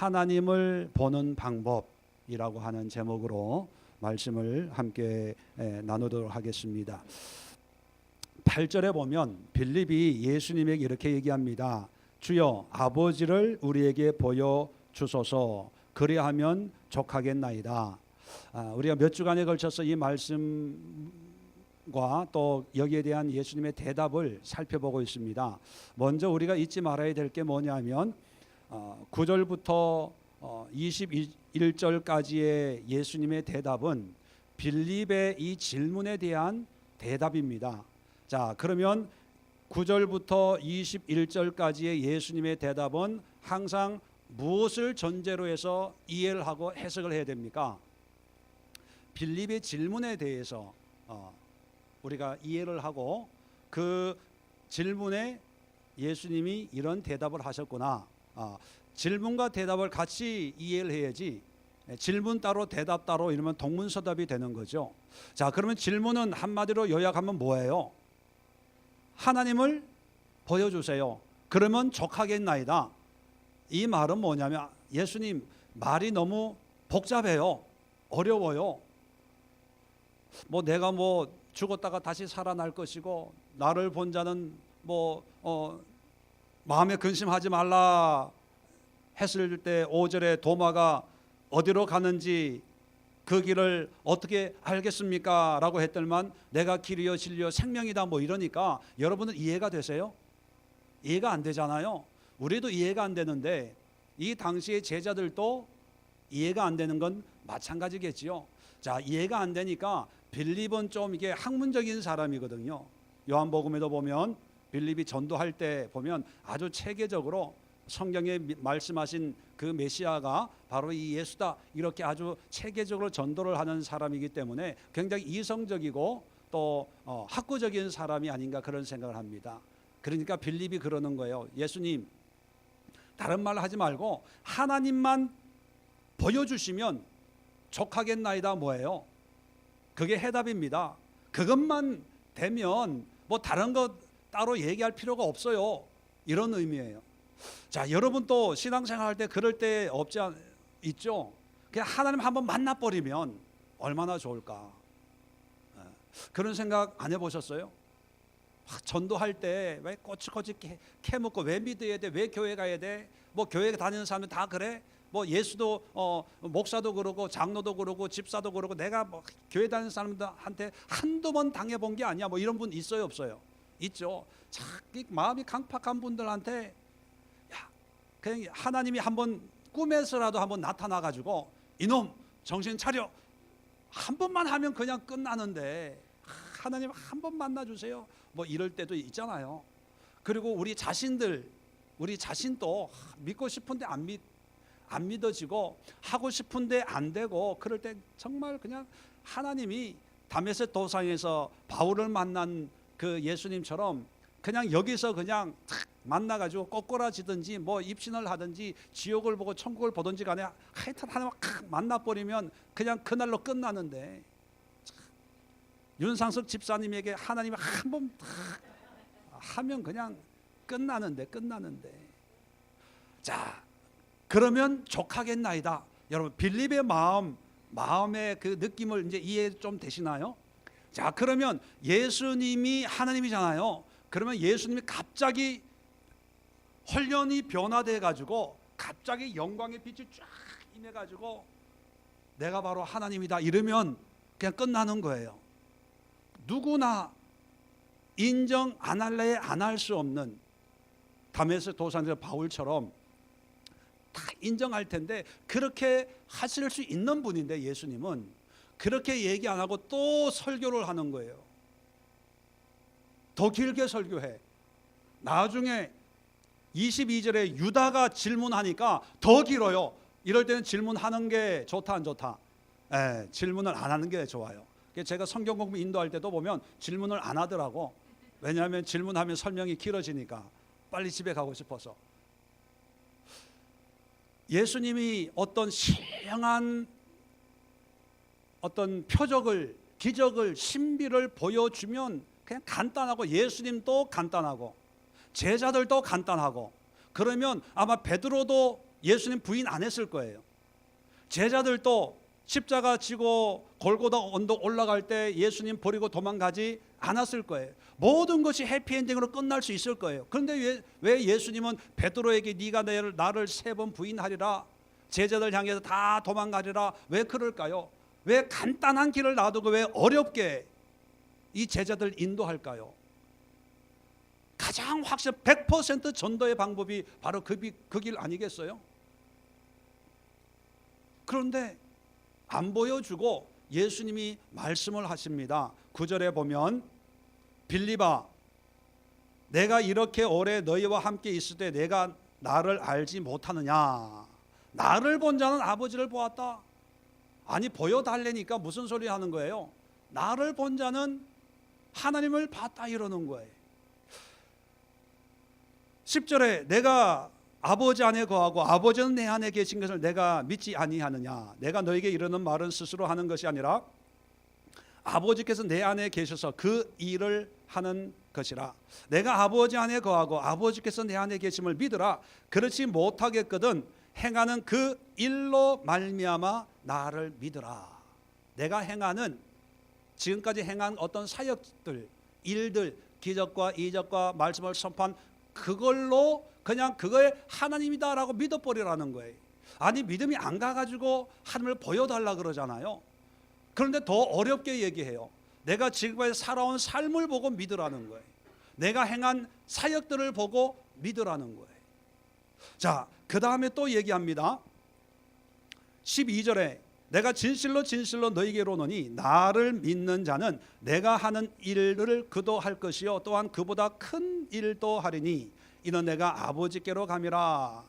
하나님을 보는 방법이라고 하는 제목으로 말씀을 함께 나누도록 하겠습니다. 8절에 보면 빌립이 예수님에게 이렇게 얘기합니다. 주여 아버지를 우리에게 보여주소서, 그리하면 족하겠나이다. 우리가 몇 주간에 걸쳐서 이 말씀과 또 여기에 대한 예수님의 대답을 살펴보고 있습니다. 먼저 우리가 잊지 말아야 될 게 뭐냐면 9절부터 21절까지의 예수님의 대답은 빌립의 이 질문에 대한 대답입니다. 자, 그러면 9절부터 21절까지의 예수님의 대답은 항상 무엇을 전제로 해서 이해를 하고 해석을 해야 됩니까? 빌립의 질문에 대해서 우리가 이해를 하고 그 질문에 예수님이 이런 대답을 하셨구나. 질문과 대답을 같이 이해를 해야지 질문 따로 대답 따로 이러면 동문서답이 되는 거죠. 자, 그러면 질문은 한마디로 요약하면 뭐예요? 하나님을 보여주세요. 그러면 족하겠나이다. 이 말은 뭐냐면 예수님 말이 너무 복잡해요. 어려워요. 내가 죽었다가 다시 살아날 것이고 나를 본 자는 마음에 근심하지 말라 했을 때 5절에 도마가 어디로 가는지 그 길을 어떻게 알겠습니까? 라고 했더니만 내가 길이요 진리요 생명이다 이러니까 여러분은 이해가 되세요? 이해가 안 되잖아요. 우리도 이해가 안 되는데 이 당시의 제자들도 이해가 안 되는 건 마찬가지겠지요. 자, 이해가 안 되니까 빌립은 좀 이게 학문적인 사람이거든요. 요한복음에도 보면 빌립이 전도할 때 보면 아주 체계적으로 성경에 말씀하신 그 메시아가 바로 이 예수다 이렇게 아주 체계적으로 전도를 하는 사람이기 때문에 굉장히 이성적이고 또 학구적인 사람이 아닌가 그런 생각을 합니다. 그러니까 빌립이 그러는 거예요. 예수님 다른 말 하지 말고 하나님만 보여주시면 족하겠나이다. 뭐예요? 그게 해답입니다. 그것만 되면 다른 거 따로 얘기할 필요가 없어요. 이런 의미예요. 자, 여러분 또 신앙생활 할 때 그럴 때 있죠? 그냥 하나님 한번 만나버리면 얼마나 좋을까. 그런 생각 안 해보셨어요? 전도할 때 왜 꼬치꼬치 캐묻고 왜 믿어야 돼? 왜 교회 가야 돼? 교회 다니는 사람들 다 그래? 예수도 목사도 그러고 장로도 그러고 집사도 그러고 내가 교회 다니는 사람들한테 한두 번 당해본 게 아니야. 이런 분 있어요 없어요? 있죠. 자기 마음이 강팍한 분들한테 그냥 하나님이 한번 꿈에서라도 한번 나타나가지고 이놈 정신 차려 한 번만 하면 그냥 끝나는데 하나님 한 번 만나주세요 이럴 때도 있잖아요. 그리고 우리 자신도 믿고 싶은데 안 믿어지고 하고 싶은데 안 되고 그럴 때 정말 그냥 하나님이 다메섹 도상에서 바울을 만난 그 예수님처럼 그냥 여기서 그냥 만나가지고 꼬꾸라지든지 입신을 하든지 지옥을 보고 천국을 보든지 간에 하여튼 하나님 만나버리면 그냥 그날로 끝나는데 윤상석 집사님에게 하나님이 한 번 하면 그냥 끝나는데 자, 그러면 족하겠나이다. 여러분 빌립의 마음의 그 느낌을 이제 이해 좀 되시나요? 자, 그러면 예수님이 하나님이잖아요. 그러면 예수님이 갑자기 헐련히 변화돼 가지고 갑자기 영광의 빛이 쫙 임해 가지고 내가 바로 하나님이다 이러면 그냥 끝나는 거예요. 누구나 인정 안 할래 안 할 수 없는 다메섹 도상에서 바울처럼 다 인정할 텐데 그렇게 하실 수 있는 분인데 예수님은 그렇게 얘기 안 하고 또 설교를 하는 거예요. 더 길게 설교해. 나중에 22절에 유다가 질문하니까 더 길어요. 이럴 때는 질문하는 게 좋다 안 좋다? 질문을 안 하는 게 좋아요. 제가 성경 공부 인도할 때도 보면 질문을 안 하더라고. 왜냐하면 질문하면 설명이 길어지니까 빨리 집에 가고 싶어서. 예수님이 어떤 신령한 어떤 표적을, 기적을, 신비를 보여주면 그냥 간단하고 예수님도 간단하고 제자들도 간단하고 그러면 아마 베드로도 예수님 부인 안 했을 거예요. 제자들도 십자가 지고 골고다 언덕 올라갈 때 예수님 버리고 도망가지 않았을 거예요. 모든 것이 해피엔딩으로 끝날 수 있을 거예요. 그런데 왜 예수님은 베드로에게 네가 나를 3번 부인하리라, 제자들 향해서 다 도망가리라, 왜 그럴까요? 왜 간단한 길을 놔두고 왜 어렵게 이 제자들 인도할까요? 가장 확실 100% 전도의 방법이 바로 그 길 아니겠어요? 그런데 안 보여주고 예수님이 말씀을 하십니다. 9절에 보면 빌립아, 내가 이렇게 오래 너희와 함께 있을 때 내가 나를 알지 못하느냐? 나를 본 자는 아버지를 보았다. 아니, 보여달래니까 무슨 소리 하는 거예요? 나를 본 자는 하나님을 봤다 이러는 거예요. 10절에 내가 아버지 안에 거하고 아버지는 내 안에 계신 것을 내가 믿지 아니하느냐? 내가 너에게 이르는 말은 스스로 하는 것이 아니라 아버지께서 내 안에 계셔서 그 일을 하는 것이라. 내가 아버지 안에 거하고 아버지께서 내 안에 계심을 믿으라. 그렇지 못하겠거든 행하는 그 일로 말미암아 나를 믿으라. 내가 행하는, 지금까지 행한 어떤 사역들, 일들, 기적과 이적과 말씀을 선포한 그걸로 그냥 그거에 하나님이다라고 믿어버리라는 거예요. 아니, 믿음이 안 가가지고 하나님을 보여달라 그러잖아요. 그런데 더 어렵게 얘기해요. 내가 지금까지 살아온 삶을 보고 믿으라는 거예요. 내가 행한 사역들을 보고 믿으라는 거예요. 자, 그 다음에 또 얘기합니다. 12절에 내가 진실로 진실로 너희에게로 오노니 나를 믿는 자는 내가 하는 일을 그도 할 것이요 또한 그보다 큰 일도 하리니 이는 내가 아버지께로 감이라.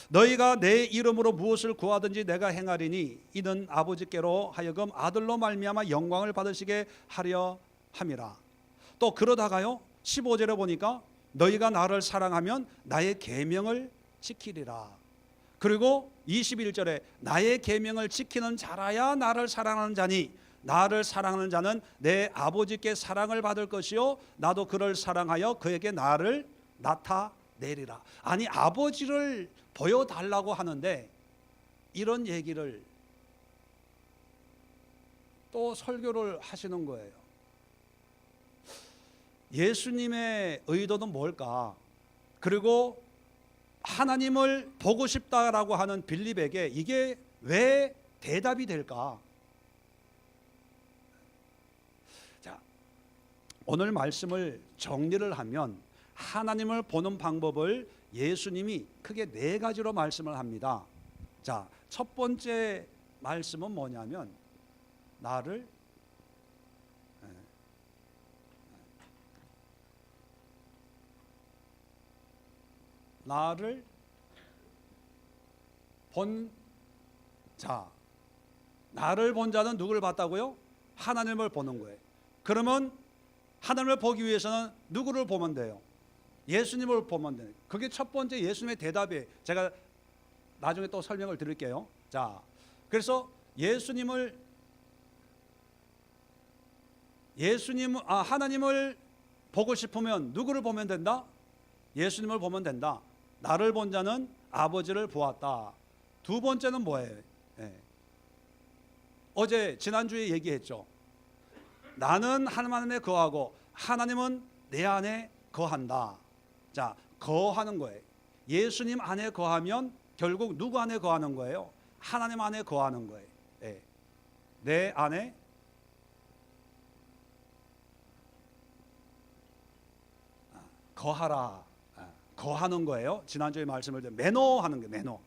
너희가 내 이름으로 무엇을 구하든지 내가 행하리니 이는 아버지께로 하여금 아들로 말미암아 영광을 받으시게 하려 함이라. 또 그러다가요 15절에 보니까 너희가 나를 사랑하면 나의 계명을 지키리라. 그리고 21절에 나의 계명을 지키는 자라야 나를 사랑하는 자니 나를 사랑하는 자는 내 아버지께 사랑을 받을 것이요 나도 그를 사랑하여 그에게 나를 나타내리라. 아니, 아버지를 보여달라고 하는데 이런 얘기를 또 설교를 하시는 거예요. 예수님의 의도는 뭘까? 그리고 하나님을 보고 싶다라고 하는 빌립에게 이게 왜 대답이 될까? 자, 오늘 말씀을 정리를 하면 하나님을 보는 방법을 예수님이 크게 4가지로 말씀을 합니다. 자, 첫 번째 말씀은 뭐냐면 나를 본 자, 나를 본 자는 누구를 봤다고요? 하나님을 보는 거예요. 그러면 하나님을 보기 위해서는 누구를 보면 돼요? 예수님을 보면 돼요. 그게 첫 번째 예수님의 대답이에요. 제가 나중에 또 설명을 드릴게요. 자, 그래서 하나님을 보고 싶으면 누구를 보면 된다? 예수님을 보면 된다. 나를 본 자는 아버지를 보았다. 두 번째는 뭐예요? 어제 지난주에 얘기했죠. 나는 하나님 안에 거하고 하나님은 내 안에 거한다. 자, 거하는 거예요. 예수님 안에 거하면 결국 누구 안에 거하는 거예요? 하나님 안에 거하는 거예요. 내 안에 거하라. 거하는 거예요. 지난주에 말씀을 드린 매너하는 거예요. 매너.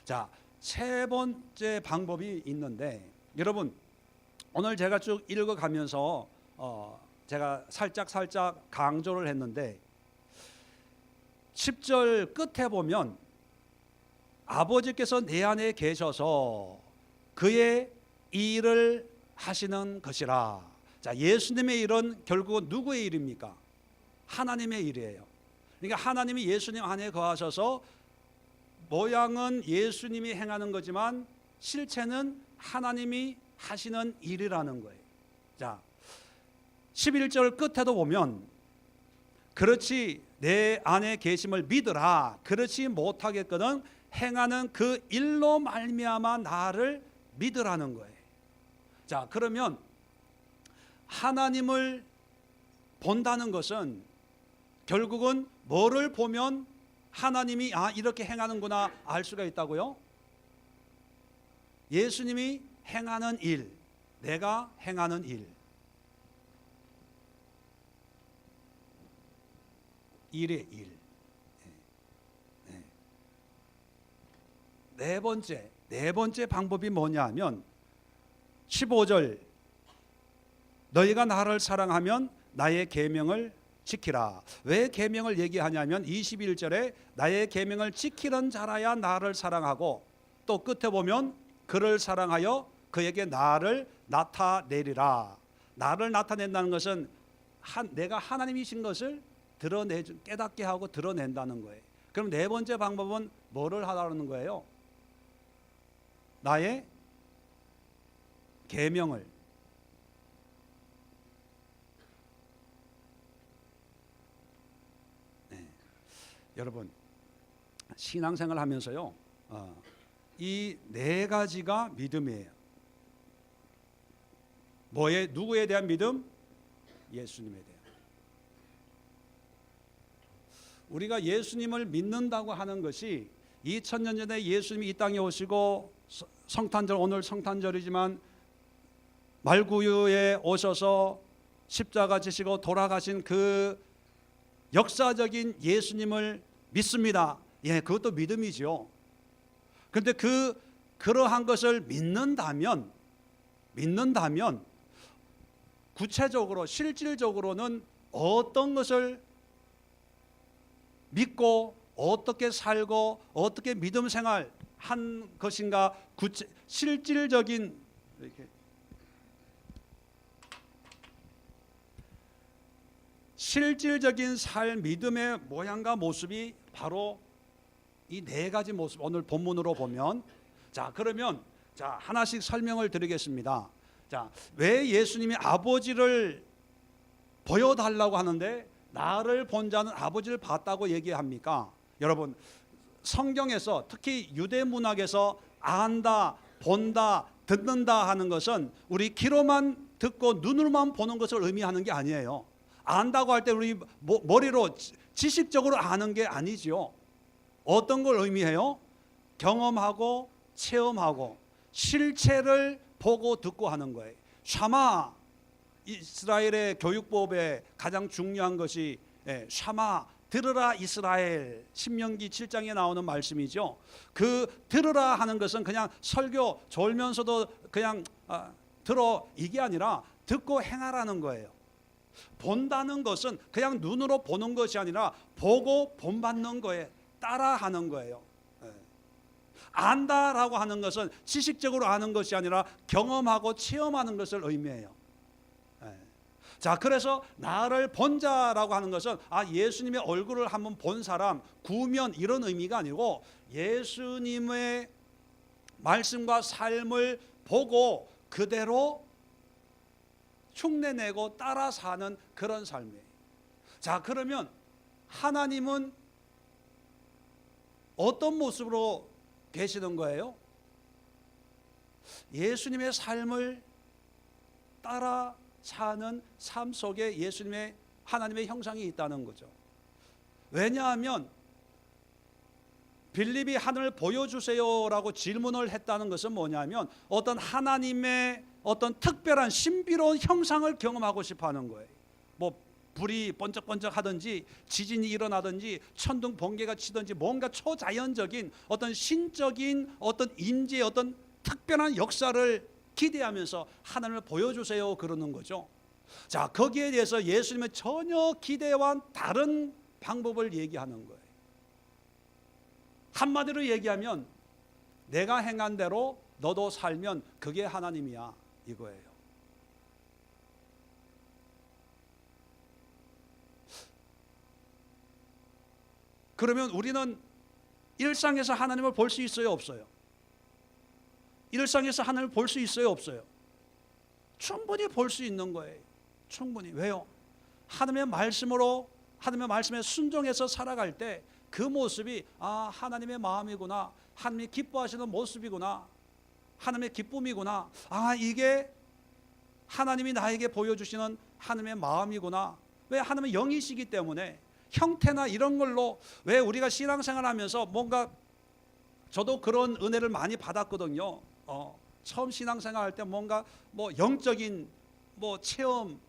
자, 세 번째 방법이 있는데 여러분 오늘 제가 쭉 읽어가면서 제가 살짝 강조를 했는데 10절 끝에 보면 아버지께서 내 안에 계셔서 그의 일을 하시는 것이라. 자, 예수님의 일은 결국은 누구의 일입니까? 하나님의 일이에요. 그러니까 하나님이 예수님 안에 거하셔서 모양은 예수님이 행하는 거지만 실체는 하나님이 하시는 일이라는 거예요. 자, 11절 끝에도 보면 그렇지 내 안에 계심을 믿으라. 그렇지 못하겠거든 행하는 그 일로 말미암아 나를 믿으라는 거예요. 자, 그러면 하나님을 본다는 것은 결국은 뭐를 보면 하나님이 이렇게 행하는구나 알 수가 있다고요? 예수님이 행하는 일, 내가 행하는 일. 일의 일. 네 번째 방법이 뭐냐 하면 15절, 너희가 나를 사랑하면 나의 계명을 지키라. 왜 계명을 얘기하냐면 21절에 나의 계명을 지키는 자라야 나를 사랑하고, 또 끝에 보면 그를 사랑하여 그에게 나를 나타내리라. 나를 나타낸다는 것은 내가 하나님이신 것을 깨닫게 하고 드러낸다는 거예요. 그럼 네 번째 방법은 뭐를 하라는 거예요? 나의 계명을. 여러분, 신앙생활 하면서요, 이 네 가지가 믿음이에요. 누구에 대한 믿음? 예수님에 대한. 우리가 예수님을 믿는다고 하는 것이 2000년 전에 예수님이 이 땅에 오시고 성탄절, 오늘 성탄절이지만 말구유에 오셔서 십자가 지시고 돌아가신 그 역사적인 예수님을 믿습니다. 예, 그것도 믿음이죠. 그런데 그러한 것을 믿는다면 구체적으로 실질적으로는 어떤 것을 믿고 어떻게 살고 어떻게 믿음 생활 한 것인가, 실질적인 이렇게 실질적인 삶, 믿음의 모양과 모습이 바로 이 네 가지 모습, 오늘 본문으로 보면. 자, 그러면 하나씩 설명을 드리겠습니다. 자, 왜 예수님이 아버지를 보여달라고 하는데 나를 본 자는 아버지를 봤다고 얘기합니까? 여러분, 성경에서 특히 유대 문학에서 안다, 본다, 듣는다 하는 것은 우리 귀로만 듣고 눈으로만 보는 것을 의미하는 게 아니에요. 안다고 할 때 우리 머리로 지식적으로 아는 게 아니죠. 어떤 걸 의미해요? 경험하고 체험하고 실체를 보고 듣고 하는 거예요. 샤마, 이스라엘의 교육법에 가장 중요한 것이 샤마, 들으라 이스라엘, 신명기 7장에 나오는 말씀이죠. 그 들으라 하는 것은 그냥 설교 졸면서도 그냥 들어, 이게 아니라 듣고 행하라는 거예요. 본다는 것은 그냥 눈으로 보는 것이 아니라 보고 본받는 거예요. 따라하는 거예요. 안다라고 하는 것은 지식적으로 아는 것이 아니라 경험하고 체험하는 것을 의미해요. 자, 그래서 나를 본 자라고 하는 것은 예수님의 얼굴을 한번 본 사람, 구면 이런 의미가 아니고 예수님의 말씀과 삶을 보고 그대로 흉내내고 따라 사는 그런 삶이에요. 자, 그러면 하나님은 어떤 모습으로 계시는 거예요? 예수님의 삶을 따라 사는 삶 속에 하나님의 형상이 있다는 거죠. 왜냐하면 빌립이 하늘을 보여주세요라고 질문을 했다는 것은 뭐냐면 어떤 하나님의 어떤 특별한 신비로운 형상을 경험하고 싶어 하는 거예요. 불이 번쩍번쩍 하든지 지진이 일어나든지 천둥 번개가 치든지 뭔가 초자연적인 어떤 신적인 어떤 임재의 어떤 특별한 역사를 기대하면서 하나님을 보여주세요 그러는 거죠. 자, 거기에 대해서 예수님은 전혀 기대와 다른 방법을 얘기하는 거예요. 한마디로 얘기하면 내가 행한 대로 너도 살면 그게 하나님이야 이거예요. 그러면 우리는 일상에서 하나님을 볼 수 있어요, 없어요? 일상에서 하나님을 볼 수 있어요, 없어요? 충분히 볼 수 있는 거예요. 충분히. 왜요? 하나님의 말씀으로, 하나님의 말씀에 순종해서 살아갈 때 그 모습이 하나님의 마음이구나, 하나님이 기뻐하시는 모습이구나, 하나님의 기쁨이구나, 이게 하나님이 나에게 보여주시는 하나님의 마음이구나. 왜? 하나님은 영이시기 때문에 형태나 이런 걸로, 왜 우리가 신앙생활하면서 뭔가, 저도 그런 은혜를 많이 받았거든요. 처음 신앙생활할 때 뭔가 영적인 체험,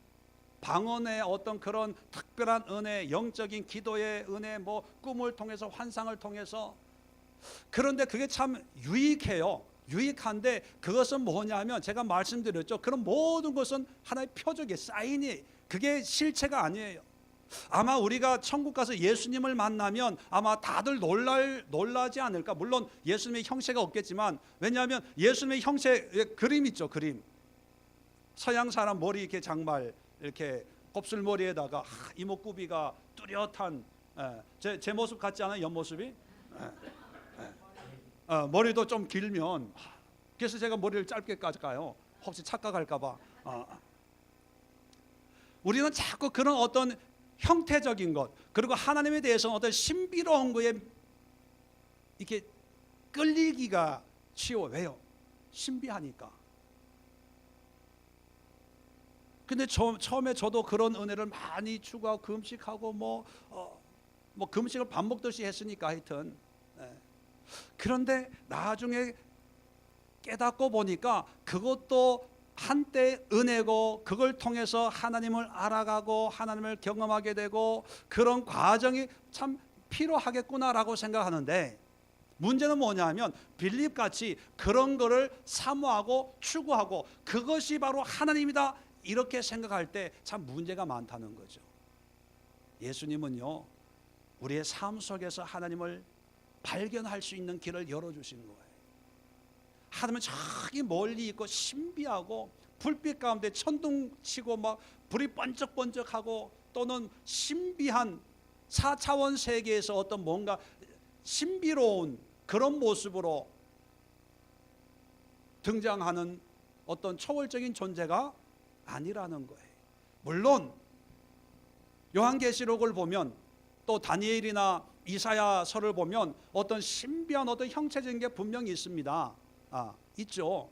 방언의 어떤 그런 특별한 은혜, 영적인 기도의 은혜, 꿈을 통해서, 환상을 통해서. 그런데 그게 참 유익해요. 유익한데 그것은 뭐냐면, 제가 말씀드렸죠. 그런 모든 것은 하나의 표적이에요. 사인이, 그게 실체가 아니에요. 아마 우리가 천국 가서 예수님을 만나면 아마 다들 놀라지 않을까. 물론 예수님의 형체가 없겠지만, 왜냐하면 예수님의 형체, 그림 있죠, 그림. 서양 사람 머리 이렇게 장말, 이렇게 곱슬머리에다가 이목구비가 뚜렷한, 제 모습 같지 않아요? 옆모습이? 머리도 좀 길면, 그래서 제가 머리를 짧게 까요. 혹시 착각할까 봐. 우리는 자꾸 그런 어떤 형태적인 것, 그리고 하나님에 대해서는 어떤 신비로운 거에 이렇게 끌리기가 쉬워. 왜요? 신비하니까. 근데 처음에 저도 그런 은혜를 많이 추구하고 금식하고 금식을 밥 먹듯이 했으니까 하여튼. 그런데 나중에 깨닫고 보니까 그것도 한때 은혜고, 그걸 통해서 하나님을 알아가고 하나님을 경험하게 되고, 그런 과정이 참 필요하겠구나라고 생각하는데, 문제는 뭐냐면 빌립같이 그런 거를 사모하고 추구하고 그것이 바로 하나님이다 이렇게 생각할 때 참 문제가 많다는 거죠. 예수님은요, 우리의 삶 속에서 하나님을 발견할 수 있는 길을 열어주신 거예요. 하나님은 저기 멀리 있고 신비하고, 불빛 가운데 천둥치고 불이 번쩍번쩍하고, 또는 신비한 4차원 세계에서 어떤 뭔가 신비로운 그런 모습으로 등장하는 어떤 초월적인 존재가 아니라는 거예요. 물론 요한계시록을 보면, 또 다니엘이나 이사야서를 보면 어떤 신비한 어떤 형체적인 게 분명히 있습니다. 있죠.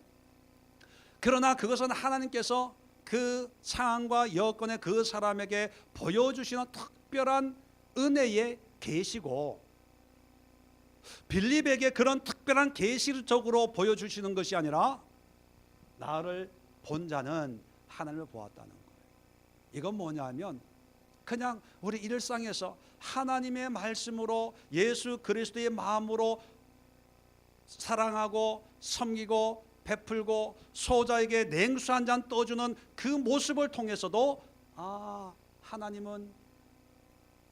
그러나 그것은 하나님께서 그 상황과 여건의 그 사람에게 보여주시는 특별한 은혜의 계시고, 빌립에게 그런 특별한 계시적으로 보여주시는 것이 아니라 나를 본 자는 하나님을 보았다는 거예요. 이건 뭐냐면, 그냥 우리 일상에서 하나님의 말씀으로, 예수 그리스도의 마음으로 사랑하고 섬기고 베풀고 소자에게 냉수 한 잔 떠주는 그 모습을 통해서도 하나님은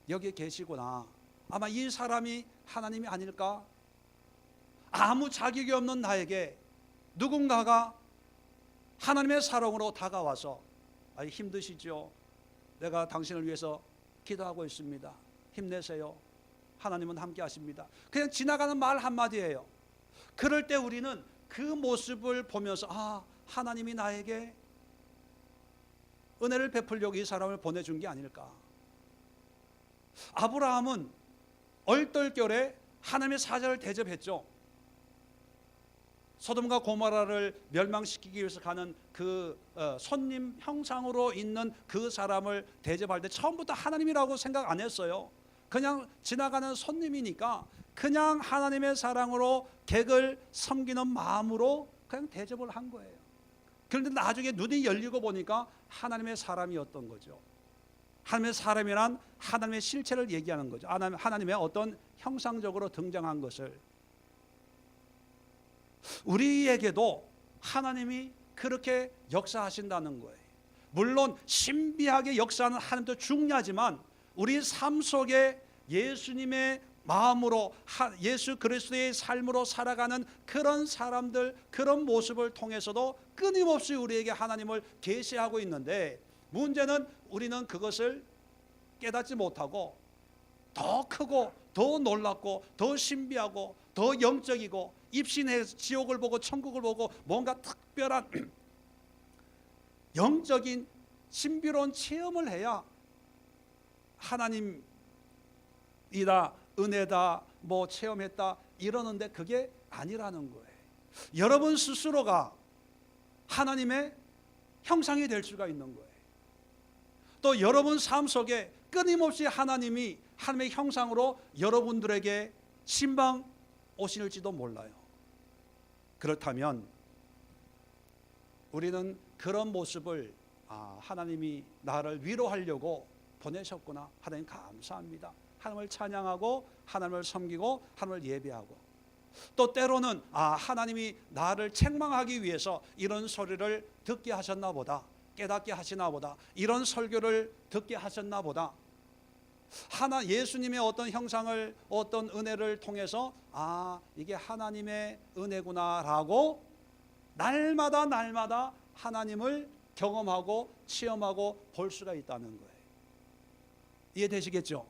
여기 계시구나, 아마 이 사람이 하나님이 아닐까. 아무 자격이 없는 나에게 누군가가 하나님의 사랑으로 다가와서, 힘드시죠? 내가 당신을 위해서 기도하고 있습니다. 힘내세요. 하나님은 함께 하십니다. 그냥 지나가는 말 한마디예요. 그럴 때 우리는 그 모습을 보면서 하나님이 나에게 은혜를 베풀려고 이 사람을 보내준 게 아닐까. 아브라함은 얼떨결에 하나님의 사자를 대접했죠. 소돔과 고모라를 멸망시키기 위해서 가는 그 손님 형상으로 있는 그 사람을 대접할 때 처음부터 하나님이라고 생각 안 했어요. 그냥 지나가는 손님이니까 그냥 하나님의 사랑으로 객을 섬기는 마음으로 그냥 대접을 한 거예요. 그런데 나중에 눈이 열리고 보니까 하나님의 사람이었던 거죠. 하나님의 사람이란 하나님의 실체를 얘기하는 거죠. 하나님의 어떤 형상적으로 등장한 것을. 우리에게도 하나님이 그렇게 역사하신다는 거예요. 물론 신비하게 역사하는 하나님도 중요하지만, 우리 삶 속에 예수님의 마음으로, 예수 그리스도의 삶으로 살아가는 그런 사람들, 그런 모습을 통해서도 끊임없이 우리에게 하나님을 계시하고 있는데, 문제는 우리는 그것을 깨닫지 못하고 더 크고 더 놀랍고 더 신비하고 더 영적이고, 입신해서 지옥을 보고 천국을 보고 뭔가 특별한 영적인 신비로운 체험을 해야 하나님이다, 은혜다, 뭐 체험했다 이러는데 그게 아니라는 거예요. 여러분 스스로가 하나님의 형상이 될 수가 있는 거예요. 또 여러분 삶 속에 끊임없이 하나님이 하나님의 형상으로 여러분들에게 신방 오실지도 몰라요. 그렇다면 우리는 그런 모습을 하나님이 나를 위로하려고 보내셨구나. 하나님 감사합니다. 하나님을 찬양하고 하나님을 섬기고 하나님을 예배하고, 또 때로는 하나님이 나를 책망하기 위해서 이런 소리를 듣게 하셨나 보다, 깨닫게 하시나 보다, 이런 설교를 듣게 하셨나 보다. 예수님의 어떤 형상을, 어떤 은혜를 통해서 이게 하나님의 은혜구나라고 날마다 하나님을 경험하고 체험하고 볼 수가 있다는 거예요. 이해되시겠죠?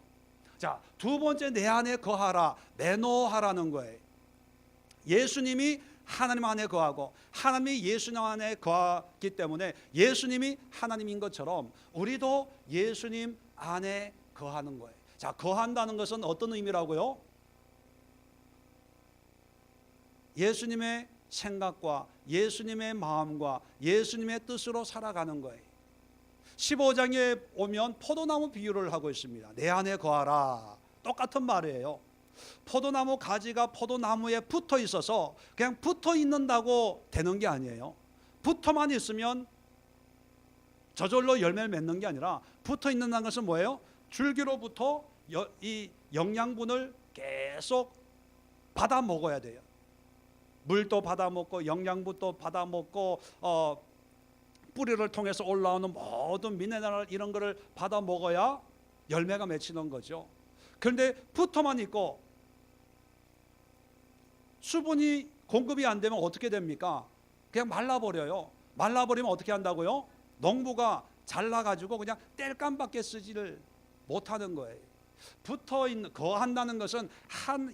자, 두 번째, 내 안에 거하라, 매노하라는 거예요. 예수님이 하나님 안에 거하고 하나님이 예수님 안에 거하기 때문에 예수님이 하나님인 것처럼 우리도 예수님 안에 거하는 거예요. 자, 거한다는 것은 어떤 의미라고요? 예수님의 생각과 예수님의 마음과 예수님의 뜻으로 살아가는 거예요. 15장에 오면 포도나무 비유를 하고 있습니다. 내 안에 거하라. 똑같은 말이에요. 포도나무 가지가 포도나무에 붙어 있어서 그냥 붙어 있는다고 되는 게 아니에요. 붙어만 있으면 저절로 열매를 맺는 게 아니라, 붙어 있는다는 것은 뭐예요? 줄기로부터 이 영양분을 계속 받아 먹어야 돼요. 물도 받아 먹고 영양분도 받아 먹고 뿌리를 통해서 올라오는 모든 미네랄 이런 거를 받아 먹어야 열매가 맺히는 거죠. 그런데 붙어만 있고 수분이 공급이 안 되면 어떻게 됩니까? 그냥 말라버려요. 말라버리면 어떻게 한다고요? 농부가 잘라가지고 그냥 땔감밖에 쓰지를 못하는 거예요. 붙어있는, 거한다는 것은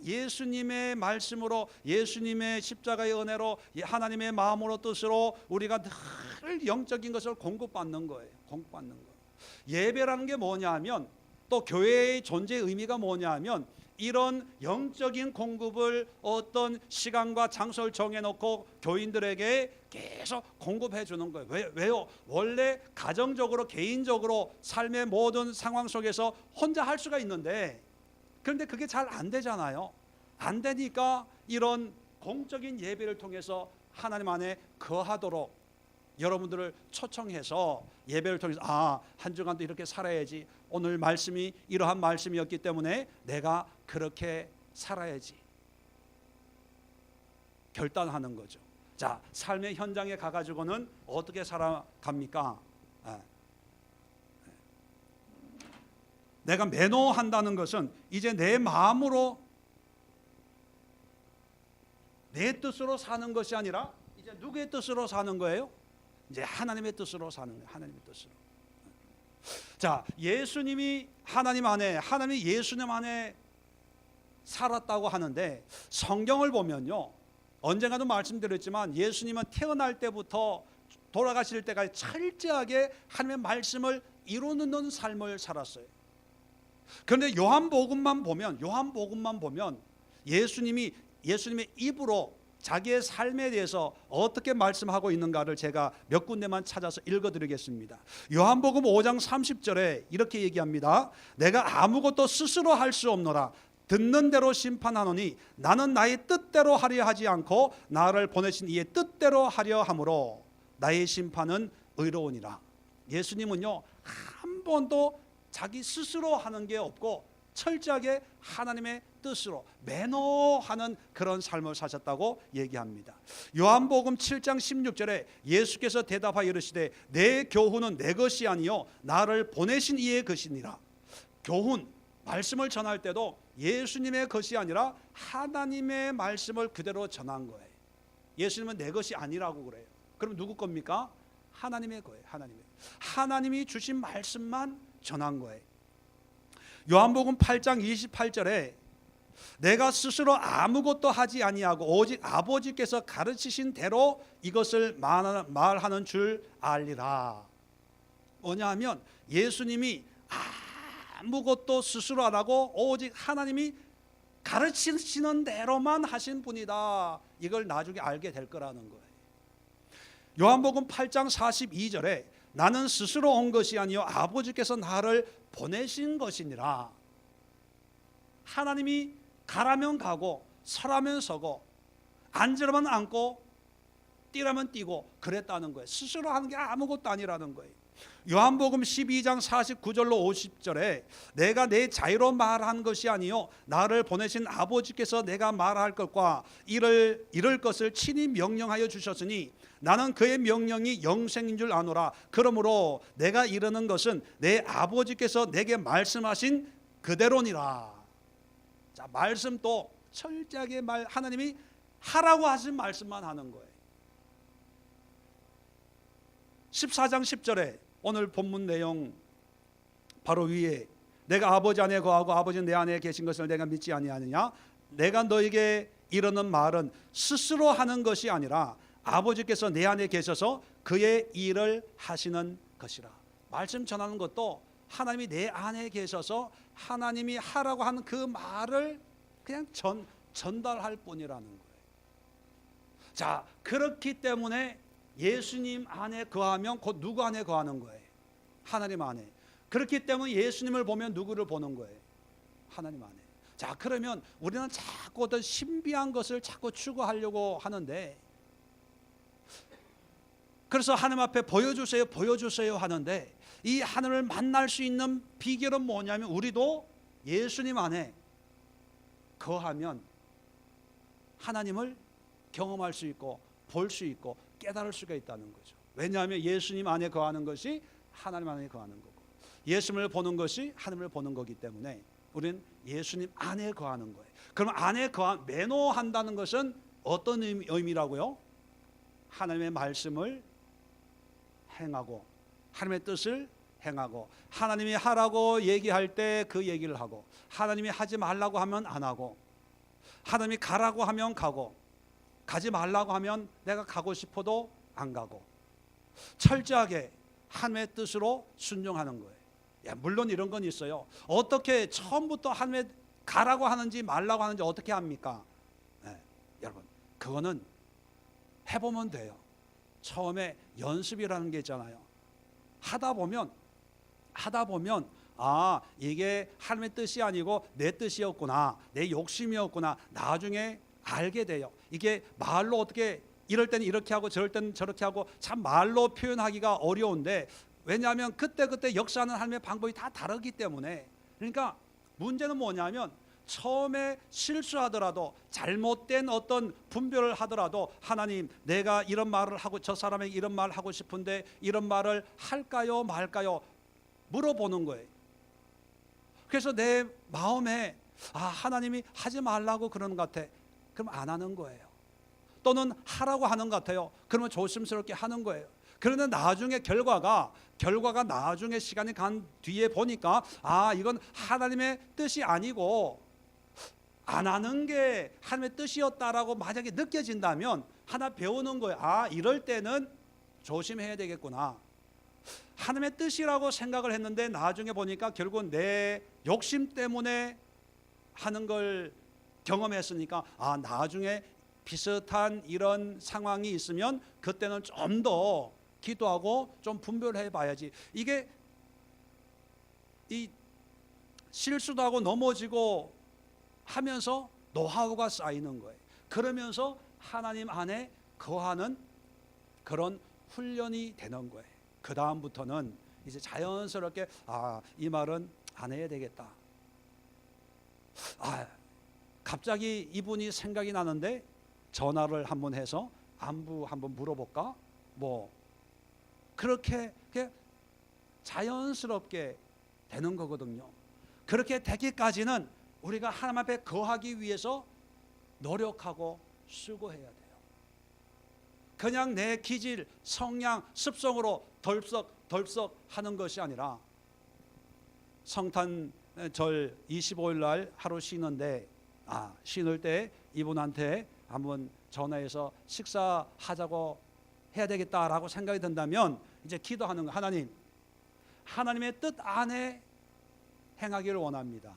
예수님의 말씀으로, 예수님의 십자가의 은혜로, 하나님의 마음으로 뜻으로 우리가 늘 영적인 것을 공급받는 거예요. 공급받는 거. 예배라는 게 뭐냐 하면, 또 교회의 존재의 의미가 뭐냐 하면, 이런 영적인 공급을 어떤 시간과 장소를 정해놓고 교인들에게 계속 공급해 주는 거예요. 왜요? 원래 가정적으로, 개인적으로 삶의 모든 상황 속에서 혼자 할 수가 있는데, 그런데 그게 잘 안 되잖아요. 안 되니까 이런 공적인 예배를 통해서 하나님 안에 거하도록 여러분들을 초청해서 예배를 통해서 한 주간도 이렇게 살아야지, 오늘 말씀이 이러한 말씀이었기 때문에 내가 그렇게 살아야지 결단하는 거죠. 자, 삶의 현장에 가가지고는 어떻게 살아갑니까? 내가 매노한다는 것은 이제 내 마음으로, 내 뜻으로 사는 것이 아니라 이제 누구의 뜻으로 사는 거예요? 이제 하나님의 뜻으로 사는 거예요. 하나님의 뜻으로. 자, 예수님이 하나님 안에, 하나님이 예수님 안에 살았다고 하는데, 성경을 보면요, 언젠가도 말씀드렸지만 예수님은 태어날 때부터 돌아가실 때까지 철저하게 하나님의 말씀을 이루는 삶을 살았어요. 그런데 요한복음만 보면 예수님의 입으로 자기의 삶에 대해서 어떻게 말씀하고 있는가를 제가 몇 군데만 찾아서 읽어드리겠습니다. 요한복음 5장 30절에 이렇게 얘기합니다. 내가 아무것도 스스로 할 수 없노라. 듣는 대로 심판하노니 나는 나의 뜻대로 하려 하지 않고 나를 보내신 이의 뜻대로 하려 함으로 나의 심판은 의로우니라. 예수님은요, 한 번도 자기 스스로 하는 게 없고 철저하게 하나님의 뜻으로 매너하는 그런 삶을 사셨다고 얘기합니다. 요한복음 7장 16절에 예수께서 대답하여 이르시되 내 교훈은 내 것이 아니요 나를 보내신 이의 것이니라. 교훈, 말씀을 전할 때도 예수님의 것이 아니라 하나님의 말씀을 그대로 전한 거예요. 예수님은 내 것이 아니라고 그래요. 그럼 누구 겁니까? 하나님의 거예요. 하나님이 주신 말씀만 전한 거예요. 요한복음 8장 28절에 내가 스스로 아무것도 하지 아니하고 오직 아버지께서 가르치신 대로 이것을 말하는 줄 알리라. 뭐냐 하면 예수님이 아무것도 스스로 안 하고 오직 하나님이 가르치시는 대로만 하신 분이다. 이걸 나중에 알게 될 거라는 거예요. 요한복음 8장 42절에 나는 스스로 온 것이 아니요 아버지께서 나를 보내신 것이니라. 하나님이 가라면 가고 서라면 서고 앉으라면 앉고 뛰라면 뛰고 그랬다는 거예요. 스스로 하는 게 아무것도 아니라는 거예요. 요한복음 12장 49절로 50절에 내가 내 자유로 말한 것이 아니요 나를 보내신 아버지께서 내가 말할 것과 이럴 것을 친히 명령하여 주셨으니 나는 그의 명령이 영생인 줄 아노라. 그러므로 내가 이르는 것은 내 아버지께서 내게 말씀하신 그대로니라. 자, 말씀도 철저하게 하나님이 하라고 하신 말씀만 하는 거예요. 14장 10절에 오늘 본문 내용 바로 위에 내가 아버지 안에 거하고 아버지는 내 안에 계신 것을 내가 믿지 아니하느냐. 내가 너에게 이르는 말은 스스로 하는 것이 아니라 아버지께서 내 안에 계셔서 그의 일을 하시는 것이라. 말씀 전하는 것도 하나님이 내 안에 계셔서 하나님이 하라고 하는 그 말을 그냥 전달할 뿐이라는 거예요. 자, 그렇기 때문에 예수님 안에 거하면 곧 누구 안에 거하는 거예요? 하나님 안에. 그렇기 때문에 예수님을 보면 누구를 보는 거예요? 하나님 안에. 자, 그러면 우리는 자꾸 어떤 신비한 것을 자꾸 추구하려고 하는데, 그래서 하나님 앞에 보여주세요 보여주세요 하는데, 이 하나님을 만날 수 있는 비결은 뭐냐면 우리도 예수님 안에 거하면 하나님을 경험할 수 있고 볼 수 있고 깨달을 수가 있다는 거죠. 왜냐하면 예수님 안에 거하는 것이 하나님 안에 거하는 거고, 예수님을 보는 것이 하나님을 보는 거기 때문에 우리는 예수님 안에 거하는 거예요. 그럼 안에 매너한다는 것은 어떤 의미라고요? 하나님의 말씀을 행하고 하나님의 뜻을 행하고, 하나님이 하라고 얘기할 때 그 얘기를 하고, 하나님이 하지 말라고 하면 안 하고, 하나님이 가라고 하면 가고, 가지 말라고 하면 내가 가고 싶어도 안 가고, 철저하게 하나님의 뜻으로 순종하는 거예요. 물론 이런 건 있어요. 어떻게 처음부터 하나님의 가라고 하는지 말라고 하는지 어떻게 합니까? 여러분, 그거는 해보면 돼요. 처음에 연습이라는 게 있잖아요. 하다 보면 이게 하나님의 뜻이 아니고 내 뜻이었구나, 내 욕심이었구나, 나중에 알게 돼요. 이게 말로 어떻게 이럴 때는 이렇게 하고 저럴 때는 저렇게 하고 참 말로 표현하기가 어려운데, 왜냐하면 그때 역사하는 하나님의 방법이 다 다르기 때문에. 그러니까 문제는 뭐냐면 처음에 실수하더라도 잘못된 어떤 분별을 하더라도 하나님, 내가 이런 말을 하고 저 사람에게 이런 말을 하고 싶은데 이런 말을 할까요 말까요 물어보는 거예요. 그래서 내 마음에 하나님이 하지 말라고 그러는 것 같아. 그럼 안 하는 거예요. 또는 하라고 하는 것 같아요. 그러면 조심스럽게 하는 거예요. 그런데 나중에 결과가 나중에 시간이 간 뒤에 보니까 이건 하나님의 뜻이 아니고 안 하는 게 하나님의 뜻이었다라고 만약에 느껴진다면 하나 배우는 거예요. 이럴 때는 조심해야 되겠구나. 하나님의 뜻이라고 생각을 했는데 나중에 보니까 결국 내 욕심 때문에 하는 걸 경험했으니까 나중에 비슷한 이런 상황이 있으면 그때는 좀 더 기도하고 좀 분별해 봐야지. 이게 이 실수도 하고 넘어지고 하면서 노하우가 쌓이는 거예요. 그러면서 하나님 안에 거하는 그런 훈련이 되는 거예요. 그 다음부터는 이제 자연스럽게 이 말은 안 해야 되겠다. 갑자기 이분이 생각이 나는데 전화를 한번 해서 안부 한번 물어볼까? 그렇게 자연스럽게 되는 거거든요. 그렇게 되기까지는 우리가 하나님 앞에 거하기 위해서 노력하고 수고해야 돼요. 그냥 내 기질, 성향, 습성으로 덜썩 하는 것이 아니라, 성탄절 25일 날 하루 쉬는데 쉬는 때 이분한테 한번 전화해서 식사하자고 해야 되겠다라고 생각이 든다면 이제 기도하는 거. 하나님의 뜻 안에 행하기를 원합니다.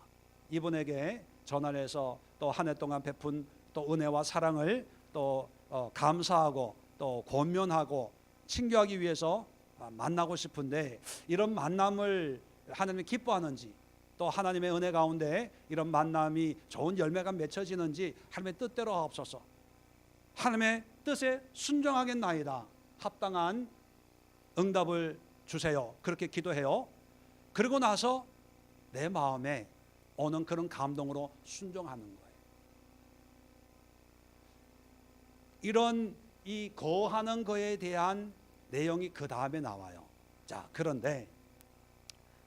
이분에게 전화를 해서 또 한 해 동안 베푼 또 은혜와 사랑을 또 감사하고 또 권면하고 친교하기 위해서 만나고 싶은데, 이런 만남을 하나님이 기뻐하는지, 또 하나님의 은혜 가운데 이런 만남이 좋은 열매가 맺혀지는지 하나님의 뜻대로 하옵소서. 하나님의 뜻에 순종하겠나이다. 합당한 응답을 주세요. 그렇게 기도해요. 그리고 나서 내 마음에 오는 그런 감동으로 순종하는 거예요. 이런 이 거하는 거에 대한 내용이 그 다음에 나와요. 자, 그런데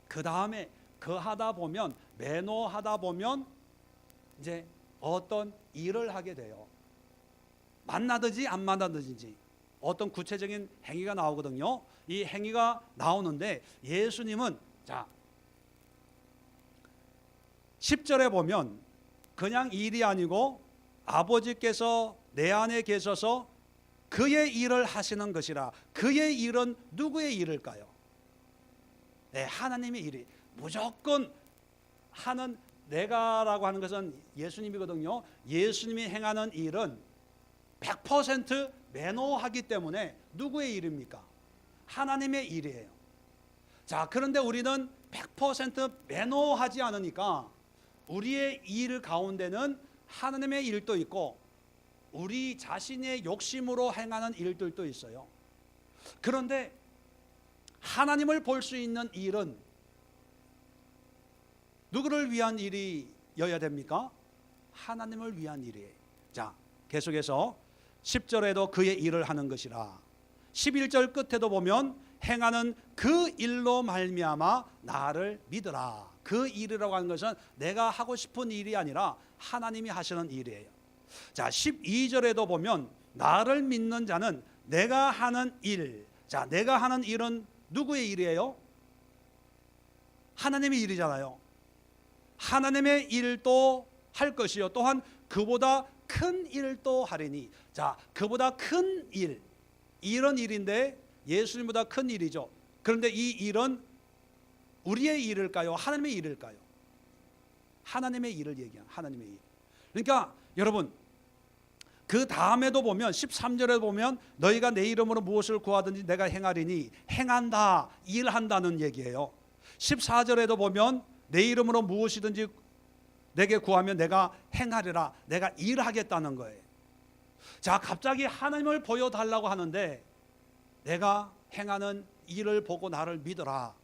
그 다음에 거하다 보면, 매노하다 보면 이제 어떤 일을 하게 돼요. 만나든지 안 만나든지 어떤 구체적인 행위가 나오거든요. 이 행위가 나오는데 예수님은, 자, 10절에 보면 그냥 일이 아니고 아버지께서 내 안에 계셔서 그의 일을 하시는 것이라. 그의 일은 누구의 일일까요? 네, 하나님의 일이. 무조건 하는, 내가라고 하는 것은 예수님이거든요. 예수님이 행하는 일은 100% 매노하기 때문에 누구의 일입니까? 하나님의 일이에요. 자, 그런데 우리는 100% 매노하지 않으니까 우리의 일 가운데는 하나님의 일도 있고 우리 자신의 욕심으로 행하는 일들도 있어요. 그런데 하나님을 볼 수 있는 일은 누구를 위한 일이어야 됩니까? 하나님을 위한 일이에요. 자, 계속해서 10절에도 그의 일을 하는 것이라. 11절 끝에도 보면 행하는 그 일로 말미암아 나를 믿으라. 그 일이라고 하는 것은 내가 하고 싶은 일이 아니라 하나님이 하시는 일이에요. 자, 12절에도 보면 나를 믿는 자는 내가 하는 일. 자, 내가 하는 일은 누구의 일이에요? 하나님의 일이잖아요. 하나님의 일도 할 것이요 또한 그보다 큰 일도 하리니. 자, 그보다 큰 일, 이런 일인데 예수님보다 큰 일이죠. 그런데 이 일은 우리의 일일까요? 하나님의 일일까요? 하나님의 일을 얘기하는, 하나님의 일. 그러니까 여러분, 그 다음에도 보면 13절에 보면 너희가 내 이름으로 무엇을 구하든지 내가 행하리니, 행한다, 일한다는 얘기예요. 14절에도 보면 내 이름으로 무엇이든지 내게 구하면 내가 행하리라, 내가 일하겠다는 거예요. 자, 갑자기 하나님을 보여달라고 하는데 내가 행하는 일을 보고 나를 믿어라,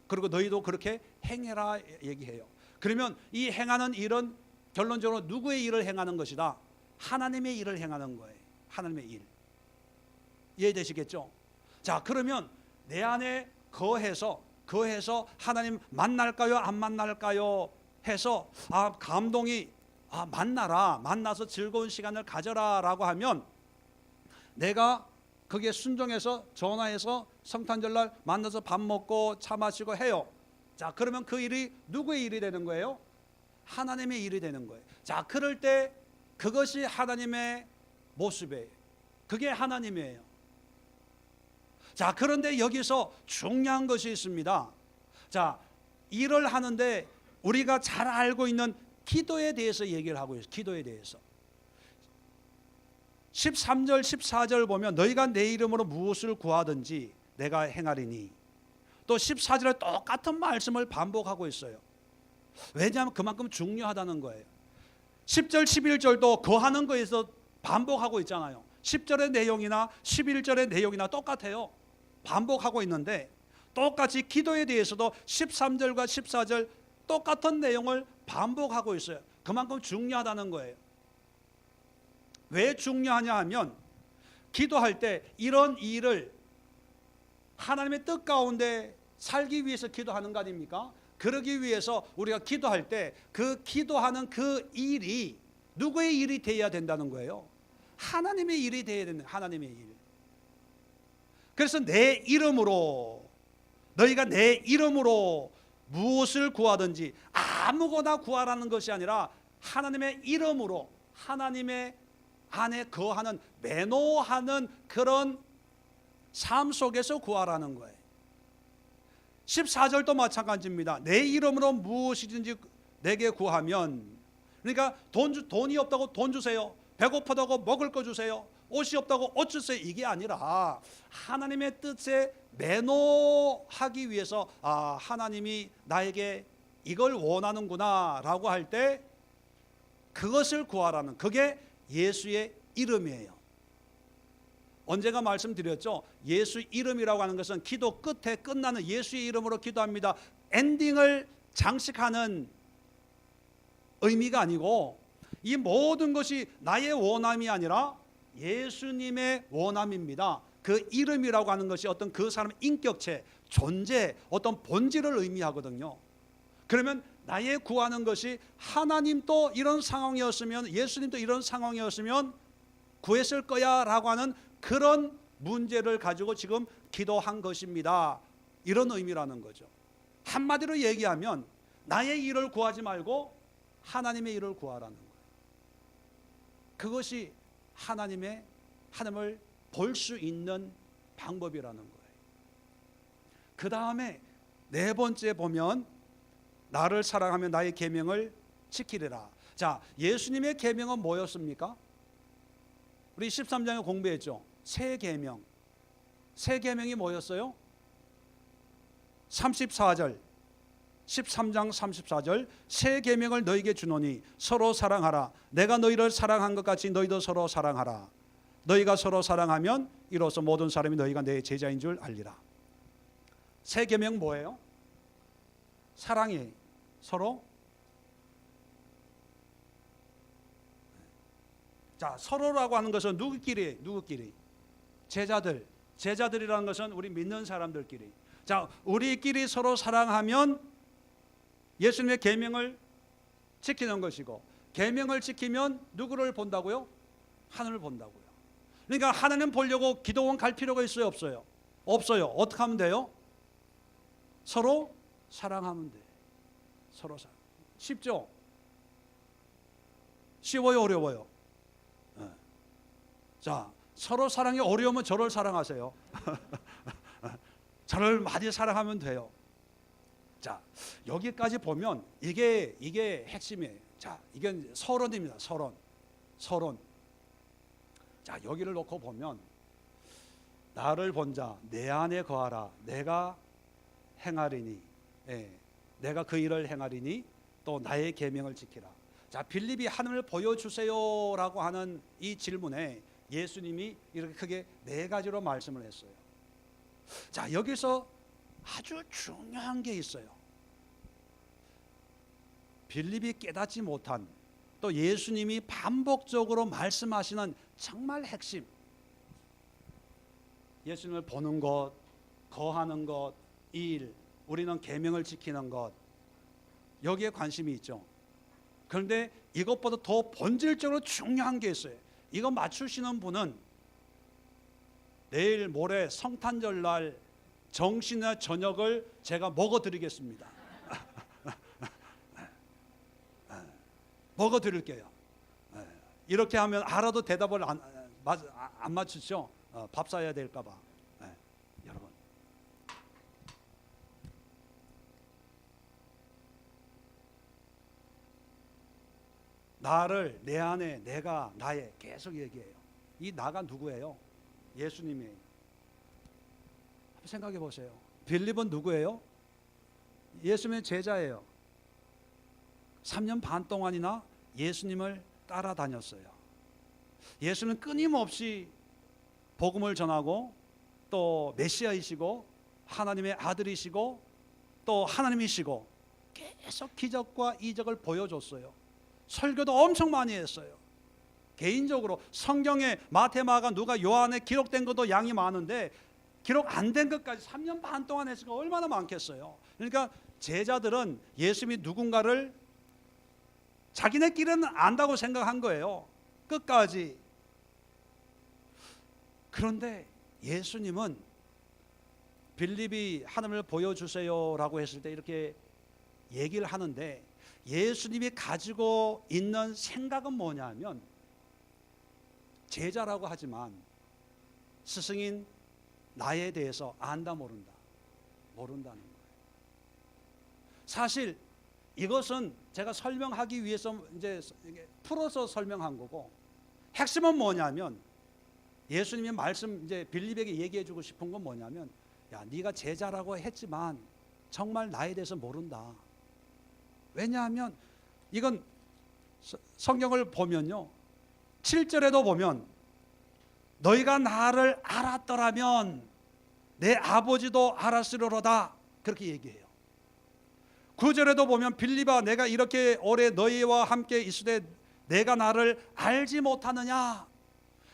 그리고 너희도 그렇게 행해라 얘기해요. 그러면 이 행하는 일은 결론적으로 누구의 일을 행하는 것이다? 하나님의 일을 행하는 거예요. 하나님의 일. 이해되시겠죠? 자, 그러면 내 안에 거해서 하나님 만날까요? 안 만날까요? 해서 감동이 만나라, 만나서 즐거운 시간을 가져라 라고 하면 내가 거기에 순종해서 전화해서 성탄절날 만나서 밥 먹고 차 마시고 해요. 자, 그러면 그 일이 누구의 일이 되는 거예요? 하나님의 일이 되는 거예요. 자, 그럴 때 그것이 하나님의 모습이에요. 그게 하나님이에요. 자, 그런데 여기서 중요한 것이 있습니다. 자, 일을 하는데 우리가 잘 알고 있는 기도에 대해서 얘기를 하고 있어요. 기도에 대해서 13절 14절 보면 너희가 내 이름으로 무엇을 구하든지 내가 행하리니, 또 14절에 똑같은 말씀을 반복하고 있어요. 왜냐하면 그만큼 중요하다는 거예요. 10절 11절도 거하는 거에서 반복하고 있잖아요. 10절의 내용이나 11절의 내용이나 똑같아요. 반복하고 있는데 똑같이 기도에 대해서도 13절과 14절 똑같은 내용을 반복하고 있어요. 그만큼 중요하다는 거예요. 왜 중요하냐 하면 기도할 때 이런 일을 하나님의 뜻 가운데 살기 위해서 기도하는 거 아닙니까? 그러기 위해서 우리가 기도할 때 그 기도하는 그 일이 누구의 일이 되어야 된다는 거예요? 하나님의 일이 되어야 된다. 하나님의 일. 그래서 내 이름으로, 너희가 내 이름으로 무엇을 구하든지, 아무거나 구하라는 것이 아니라 하나님의 이름으로, 하나님의 안에 거하는, 매노하는 그런 삶 속에서 구하라는 거예요. 14절도 마찬가지입니다. 내 이름으로 무엇이든지 내게 구하면, 그러니까 돈이 없다고 돈 주세요. 배고프다고 먹을 거 주세요. 옷이 없다고 옷 주세요. 이게 아니라 하나님의 뜻에 매너하기 위해서 하나님이 나에게 이걸 원하는구나 라고 할 때 그것을 구하라는, 그게 예수의 이름이에요. 언제가 말씀드렸죠. 예수 이름이라고 하는 것은 기도 끝에 끝나는 예수의 이름으로 기도합니다. 엔딩을 장식하는 의미가 아니고, 이 모든 것이 나의 원함이 아니라 예수님의 원함입니다. 그 이름이라고 하는 것이 어떤 그 사람의 인격체, 존재, 어떤 본질을 의미하거든요. 그러면 나의 구하는 것이 하나님도 이런 상황이었으면, 예수님도 이런 상황이었으면 구했을 거야 라고 하는 그런 문제를 가지고 지금 기도한 것입니다. 이런 의미라는 거죠. 한마디로 얘기하면 나의 일을 구하지 말고 하나님의 일을 구하라는 거예요. 그것이 하나님을 볼 수 있는 방법이라는 거예요. 그 다음에 네 번째 보면 나를 사랑하며 나의 계명을 지키리라. 자, 예수님의 계명은 뭐였습니까? 우리 13장에 공부했죠. 새 계명. 새 계명이 뭐였어요? 34절, 13장 34절, 새 계명을 너희에게 주노니 서로 사랑하라. 내가 너희를 사랑한 것 같이 너희도 서로 사랑하라. 너희가 서로 사랑하면 이로써 모든 사람이 너희가 내 제자인 줄 알리라. 새 계명 뭐예요? 사랑이 서로. 자, 서로라고 하는 것은 누구끼리? 제자들이라는 것은 우리 믿는 사람들끼리. 자, 우리끼리 서로 사랑하면 예수님의 계명을 지키는 것이고, 계명을 지키면 누구를 본다고요? 하늘을 본다고요. 그러니까 하나님 보려고 기도원 갈 필요가 있어요, 없어요? 없어요. 어떻게 하면 돼요? 서로 사랑하면 돼. 서로 사랑. 쉽죠? 쉬워요, 어려워요? 네. 자, 서로 사랑이 어려우면 저를 사랑하세요. 저를 많이 사랑하면 돼요. 자, 여기까지 보면 이게 핵심이에요. 자, 이건 서론입니다. 서론. 자, 여기를 놓고 보면 나를 본 자 내 안에 거하라. 내가 행하리니, 내가 그 일을 행하리니 또 나의 계명을 지키라. 자, 빌립이 하나님을 보여주세요라고 하는 이 질문에 예수님이 이렇게 크게 네 가지로 말씀을 했어요. 자, 여기서 아주 중요한 게 있어요. 빌립이 깨닫지 못한, 또 예수님이 반복적으로 말씀하시는 정말 핵심, 예수님을 보는 것, 거하는 것, 일, 우리는 계명을 지키는 것, 여기에 관심이 있죠. 그런데 이것보다 더 본질적으로 중요한 게 있어요. 이거 맞추시는 분은 내일 모레 성탄절날 정신의 저녁을 제가 먹어드리겠습니다. 먹어드릴게요. 이렇게 하면 알아도 대답을 안 맞추죠. 밥 사야 될까 봐. 여러분, 나를, 내 안에, 내가, 나의, 계속 얘기해요. 이 나가 누구예요? 예수님이에요. 한번 생각해 보세요. 빌립은 누구예요? 예수님의 제자예요. 3년 반 동안이나 예수님을 따라다녔어요. 예수는 끊임없이 복음을 전하고, 또 메시아이시고 하나님의 아들이시고 또 하나님이시고 계속 기적과 이적을 보여줬어요. 설교도 엄청 많이 했어요. 개인적으로 성경에 마태, 마가, 누가, 요한에 기록된 것도 양이 많은데 기록 안 된 것까지 3년 반 동안 했으니까 얼마나 많겠어요. 그러니까 제자들은 예수님이 누군가를 자기네끼리는 안다고 생각한 거예요. 끝까지. 그런데 예수님은 빌립이 하나님을 보여주세요라고 했을 때 이렇게 얘기를 하는데, 예수님이 가지고 있는 생각은 뭐냐면, 제자라고 하지만 스승인 나에 대해서 안다 모른다는 거예요. 사실 이것은 제가 설명하기 위해서 이제 풀어서 설명한 거고, 핵심은 뭐냐면 예수님이 말씀 이제 빌립에게 얘기해 주고 싶은 건 뭐냐면, 야, 네가 제자라고 했지만 정말 나에 대해서 모른다. 왜냐하면 이건 성경을 보면요, 7절에도 보면 너희가 나를 알았더라면 내 아버지도 알았으리로다, 그렇게 얘기해요. 9절에도 보면 빌립아, 내가 이렇게 오래 너희와 함께 있으되 내가 나를 알지 못하느냐.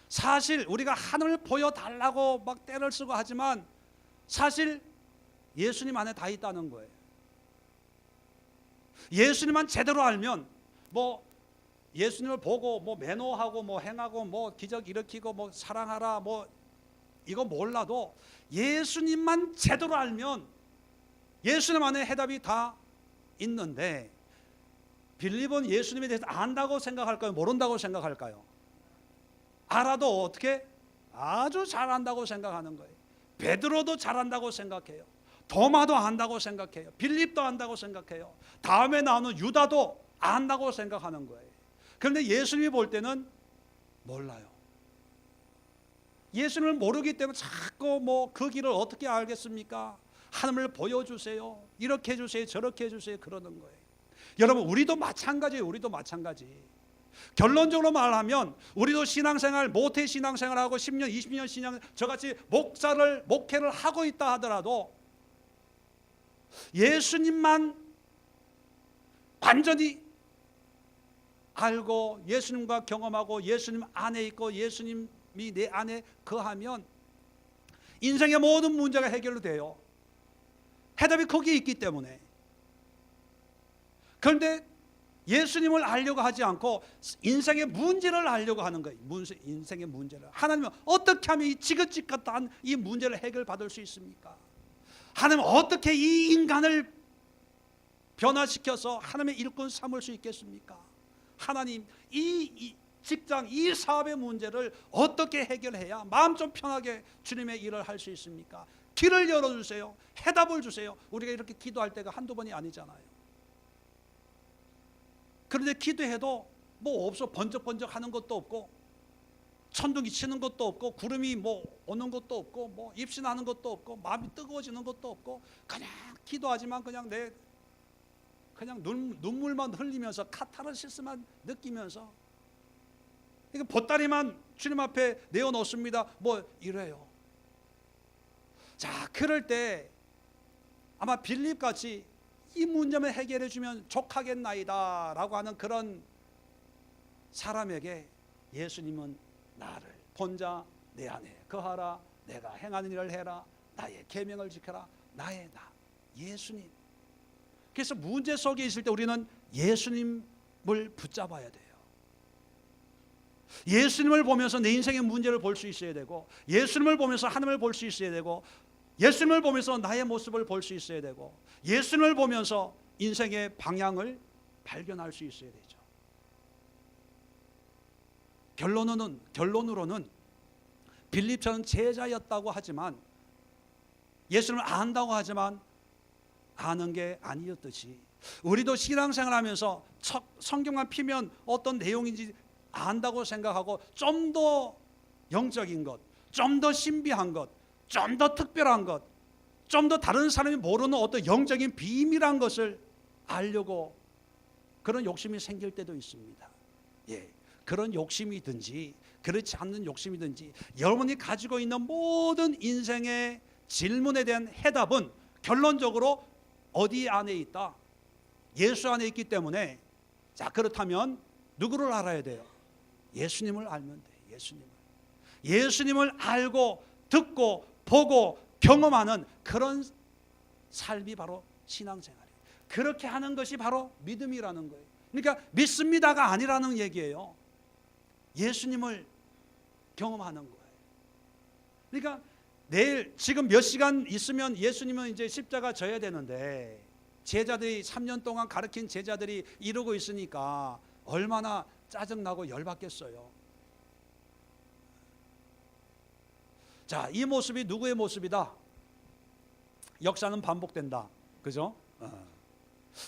사실 우리가 하늘을 보여달라고 막 떼를 쓰고 하지만 사실 예수님 안에 다 있다는 거예요. 예수님만 제대로 알면 뭐 예수님을 보고 뭐 매노하고 뭐 행하고 뭐 기적 일으키고 뭐 사랑하라 뭐 이거 몰라도 예수님만 제대로 알면 예수님 안에 해답이 다 있는데, 빌립은 예수님에 대해서 안다고 생각할까요? 모른다고 생각할까요? 알아도 어떻게? 아주 잘 안다고 생각하는 거예요. 베드로도 잘 안다고 생각해요. 도마도 안다고 생각해요. 빌립도 안다고 생각해요. 다음에 나오는 유다도 안다고 생각하는 거예요. 그런데 예수님이 볼 때는 몰라요. 예수님을 모르기 때문에 자꾸 뭐 그 길을 어떻게 알겠습니까? 하늘을 보여주세요. 이렇게 해주세요. 저렇게 해주세요. 그러는 거예요. 여러분, 우리도 마찬가지예요. 우리도 마찬가지. 결론적으로 말하면 우리도 신앙생활, 모태 신앙생활하고 10년, 20년 신앙, 저같이 목회를 하고 있다 하더라도 예수님만 완전히 알고 예수님과 경험하고 예수님 안에 있고 예수님이 내 안에 거하면 인생의 모든 문제가 해결돼요. 해답이 거기에 있기 때문에. 그런데 예수님을 알려고 하지 않고 인생의 문제를 알려고 하는 거예요. 인생의 문제를. 하나님은 어떻게 하면 이 지긋지긋한 이 문제를 해결받을 수 있습니까? 하나님은 어떻게 이 인간을 변화시켜서 하나님의 일꾼 삼을 수 있겠습니까? 하나님, 이 직장, 이 사업의 문제를 어떻게 해결해야 마음 좀 편하게 주님의 일을 할 수 있습니까? 길을 열어주세요. 해답을 주세요. 우리가 이렇게 기도할 때가 한두 번이 아니잖아요. 그런데 기도해도 뭐 없어. 번쩍번쩍 하는 것도 없고 천둥이 치는 것도 없고 구름이 뭐 오는 것도 없고 뭐 입신하는 것도 없고 마음이 뜨거워지는 것도 없고 그냥 기도하지만 그냥 눈물만 흘리면서 카타르시스만 느끼면서 이거 보따리만 주님 앞에 내어놓습니다. 뭐 이래요. 자, 그럴 때 아마 빌립같이 이 문제만 해결해 주면 족하겠나이다 라고 하는 그런 사람에게 예수님은 나를 본자 내 안에 거하라, 내가 행하는 일을 해라, 나의 계명을 지켜라, 나의 나 예수님. 그래서 문제 속에 있을 때 우리는 예수님을 붙잡아야 돼요. 예수님을 보면서 내 인생의 문제를 볼 수 있어야 되고, 예수님을 보면서 하나님을 볼 수 있어야 되고, 예수님을 보면서 나의 모습을 볼 수 있어야 되고, 예수님을 보면서 인생의 방향을 발견할 수 있어야 되죠. 결론으로는 빌립처럼 제자였다고 하지만, 예수님을 안다고 하지만 아는 게 아니었듯이 우리도 신앙생활하면서 성경만 피면 어떤 내용인지 안다고 생각하고 좀 더 영적인 것, 좀 더 신비한 것, 좀 더 특별한 것, 좀 더 다른 사람이 모르는 어떤 영적인 비밀한 것을 알려고 그런 욕심이 생길 때도 있습니다. 예, 그런 욕심이든지 그렇지 않는 욕심이든지 여러분이 가지고 있는 모든 인생의 질문에 대한 해답은 결론적으로 어디 안에 있다? 예수 안에 있기 때문에, 자, 그렇다면 누구를 알아야 돼요? 예수님을 알면 돼요. 예수님을 알고 듣고 보고 경험하는 그런 삶이 바로 신앙생활이에요. 그렇게 하는 것이 바로 믿음이라는 거예요. 그러니까 믿습니다가 아니라는 얘기예요. 예수님을 경험하는 거예요. 그러니까 내일 지금 몇 시간 있으면 예수님은 이제 십자가 져야 되는데, 제자들이 3년 동안 가르친 제자들이 이러고 있으니까 얼마나 짜증나고 열받겠어요. 자, 이 모습이 누구의 모습이다? 역사는 반복된다. 그죠?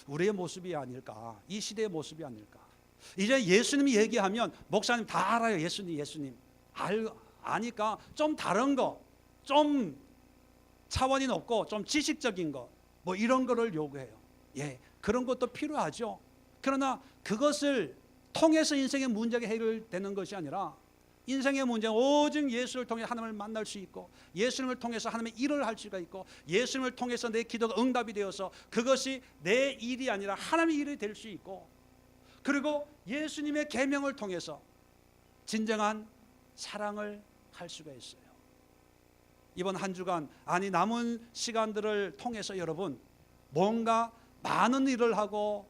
우리의 모습이 아닐까, 이 시대의 모습이 아닐까. 이제 예수님이 얘기하면 목사님 다 알아요. 예수님 아니까 좀 다른 거, 좀 차원이 높고 좀 지식적인 거, 뭐 이런 거를 요구해요. 예, 그런 것도 필요하죠. 그러나 그것을 통해서 인생의 문제가 해결되는 것이 아니라, 인생의 문제는 오직 예수를 통해 하나님을 만날 수 있고, 예수님을 통해서 하나님의 일을 할 수가 있고, 예수님을 통해서 내 기도가 응답이 되어서 그것이 내 일이 아니라 하나님의 일이 될 수 있고, 그리고 예수님의 계명을 통해서 진정한 사랑을 할 수가 있어요. 이번 한 주간, 아니 남은 시간들을 통해서 여러분 뭔가 많은 일을 하고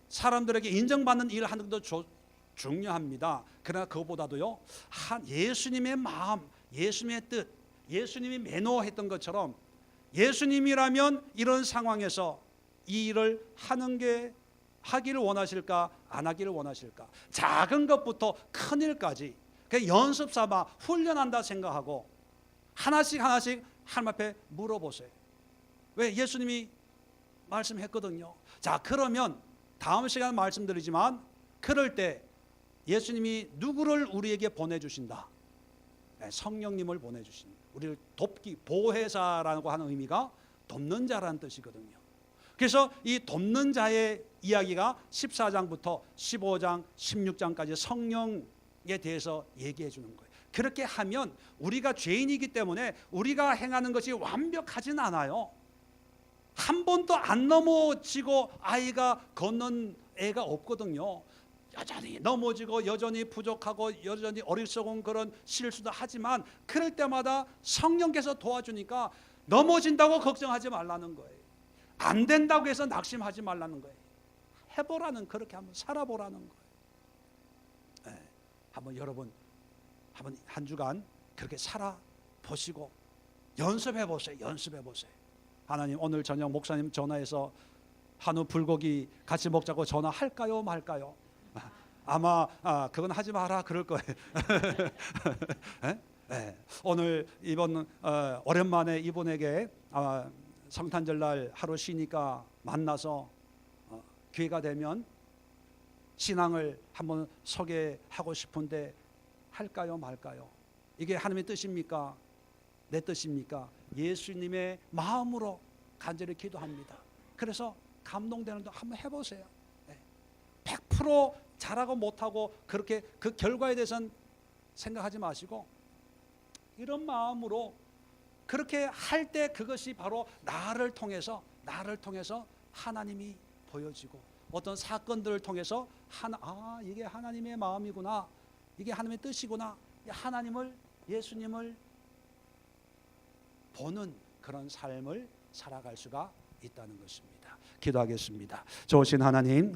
사람들에게 인정받는 일을 하는 것도 중요합니다. 그러나 그것보다도요, 예수님의 마음, 예수님의 뜻, 예수님이 매노했던 것처럼 예수님이라면 이런 상황에서 이 일을 하기를 원하실까, 안 하기를 원하실까. 작은 것부터 큰 일까지 연습 삼아 훈련한다 생각하고 하나씩 하나님 앞에 물어보세요. 왜? 예수님이 말씀했거든요. 자, 그러면 다음 시간에 말씀드리지만, 그럴 때 예수님이 누구를 우리에게 보내주신다? 성령님을 보내주신다. 우리를 돕기, 보혜사라고 하는 의미가 돕는 자라는 뜻이거든요. 그래서 이 돕는 자의 이야기가 14장부터 15장, 16장까지 성령에 대해서 얘기해 주는 거예요. 그렇게 하면 우리가 죄인이기 때문에 우리가 행하는 것이 완벽하진 않아요. 한 번도 안 넘어지고 아이가 걷는 애가 없거든요. 여전히 넘어지고 여전히 부족하고 여전히 어리석은 그런 실수도 하지만, 그럴 때마다 성령께서 도와주니까 넘어진다고 걱정하지 말라는 거예요. 안 된다고 해서 낙심하지 말라는 거예요. 해보라는, 그렇게 한번 살아보라는 거예요. 네, 한번 여러분 한번 한 주간 그렇게 살아보시고 연습해보세요. 하나님, 오늘 저녁 목사님 전화해서 한우 불고기 같이 먹자고 전화할까요 말까요? 아마 그건 하지 마라 그럴 거예요. 네? 오늘 이번 오랜만에 이분에게 성탄절날 하루 쉬니까 만나서 기회가 되면 신앙을 한번 소개하고 싶은데 할까요 말까요? 이게 하나님의 뜻입니까? 내 뜻입니까? 예수님의 마음으로 간절히 기도합니다. 그래서 감동되는 거 한번 해보세요. 100% 잘하고 못하고 그렇게 그 결과에 대해서는 생각하지 마시고, 이런 마음으로 그렇게 할 때 그것이 바로 나를 통해서 하나님이 보여지고, 어떤 사건들을 통해서 이게 하나님의 마음이구나, 이게 하나님의 뜻이구나, 하나님을, 예수님을 보는 그런 삶을 살아갈 수가 있다는 것입니다. 기도하겠습니다. 좋으신 하나님,